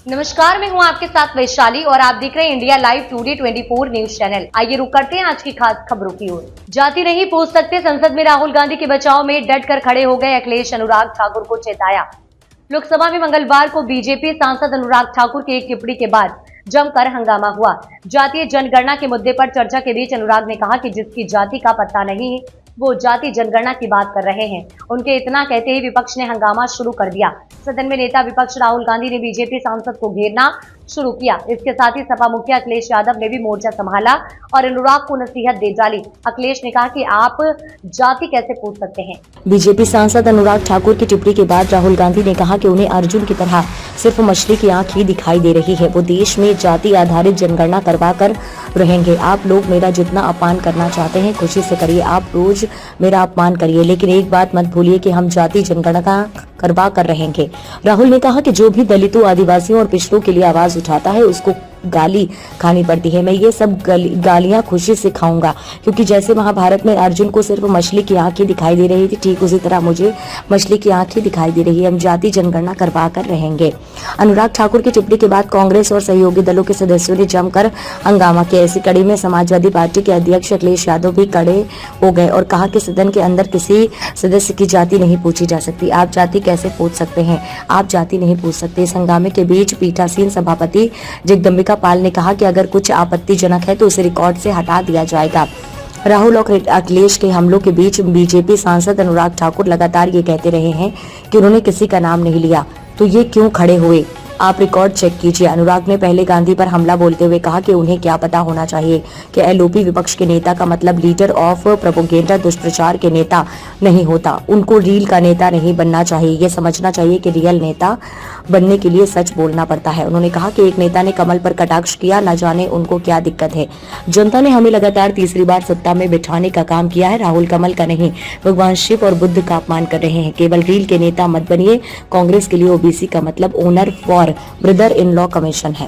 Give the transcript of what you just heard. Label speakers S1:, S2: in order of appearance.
S1: नमस्कार, मैं हूं आपके साथ वैशाली और आप देख रहे हैं India live today 24 news channel. आइए रुक करते हैं आज की खास खबरों की ओर। जाति नहीं पूछ सकते, संसद में राहुल गांधी के बचाव में डट कर खड़े हो गए अखिलेश। अनुराग ठाकुर को चेताया। लोकसभा में मंगलवार को बीजेपी सांसद अनुराग ठाकुर की एक टिप्पणी के बाद जमकर हंगामा हुआ। जातीय जनगणना के मुद्दे पर चर्चा के बीच अनुराग ने कहा कि जिसकी जाति का पता नहीं वो जाति जनगणना की बात कर रहे हैं। उनके इतना कहते ही विपक्ष ने हंगामा शुरू कर दिया। सदन में नेता विपक्ष राहुल गांधी ने बीजेपी सांसद को घेरना शुरू किया। इसके साथ ही सपा मुखिया अखिलेश यादव ने भी मोर्चा संभाला और अनुराग को नसीहत दे डाली। अखिलेश ने कहा कि आप जाति कैसे पूछ सकते हैं।
S2: बीजेपी सांसद अनुराग ठाकुर की टिप्पणी के बाद राहुल गांधी ने कहा कि उन्हें अर्जुन की तरह सिर्फ मछली की आंख ही दिखाई दे रही है। वो देश में जाति आधारित जनगणना करवा कर रहेंगे। आप लोग मेरा जितना अपमान करना चाहते हैं खुशी से करिए, आप रोज मेरा अपमान करिए, लेकिन एक बात मत भूलिए कि हम जाति जनगणना करवा कर रहेंगे। राहुल ने कहा कि जो भी दलितों, आदिवासियों और पिछड़ों के लिए आवाज उठाता है उसको गाली खानी पड़ती है। मैं ये सब गालियां खुशी से खाऊंगा, क्योंकि जैसे महाभारत में अर्जुन को सिर्फ मछली की आंख ही दिखाई दे रही थी, ठीक उसी तरह मुझे मछली की आंख ही दिखाई दे रही है। हम जाति जनगणना करवा कर रहेंगे। अनुराग ठाकुर की टिप्पणी के बाद कांग्रेस और सहयोगी दलों के सदस्यों ने जमकर हंगामा किया। इसी कड़ी में समाजवादी पार्टी के अध्यक्ष अखिलेश यादव भी खड़े हो गए और कहा कि सदन के अंदर किसी सदस्य की जाति नहीं पूछी जा सकती। आप जाति कैसे पूछ सकते हैं? आप जाति नहीं पूछ सकते। इस हंगामे के बीच पीठासीन सभापति जगदम्बिका पाल ने कहा कि अगर कुछ आपत्तिजनक है तो उसे रिकॉर्ड से हटा दिया जाएगा। राहुल और अखिलेश के हमलों के बीच बीजेपी सांसद अनुराग ठाकुर लगातार ये कहते रहे हैं कि उन्होंने किसी का नाम नहीं लिया, तो ये क्यों खड़े हुए? आप रिकॉर्ड चेक कीजिए। अनुराग ने पहले गांधी पर हमला बोलते हुए कहा कि उन्हें क्या पता होना चाहिए कि एलओपी विपक्ष के नेता का मतलब लीडर ऑफ प्रोपेगेंडा, दुष्प्रचार के नेता नहीं होता। उनको रील का नेता नहीं बनना चाहिए। ये समझना चाहिए कि रियल नेता बनने के लिए सच बोलना पड़ता है। उन्होंने कहा कि एक नेता ने कमल पर कटाक्ष किया, न जाने उनको क्या दिक्कत है। जनता ने हमें लगातार तीसरी बार सत्ता में बिठाने का काम किया है। राहुल कमल का नहीं, भगवान शिव और बुद्ध का अपमान कर रहे हैं। केवल रील के नेता मत बनिए। कांग्रेस के लिए ओबीसी का मतलब owner for brother in law commission है।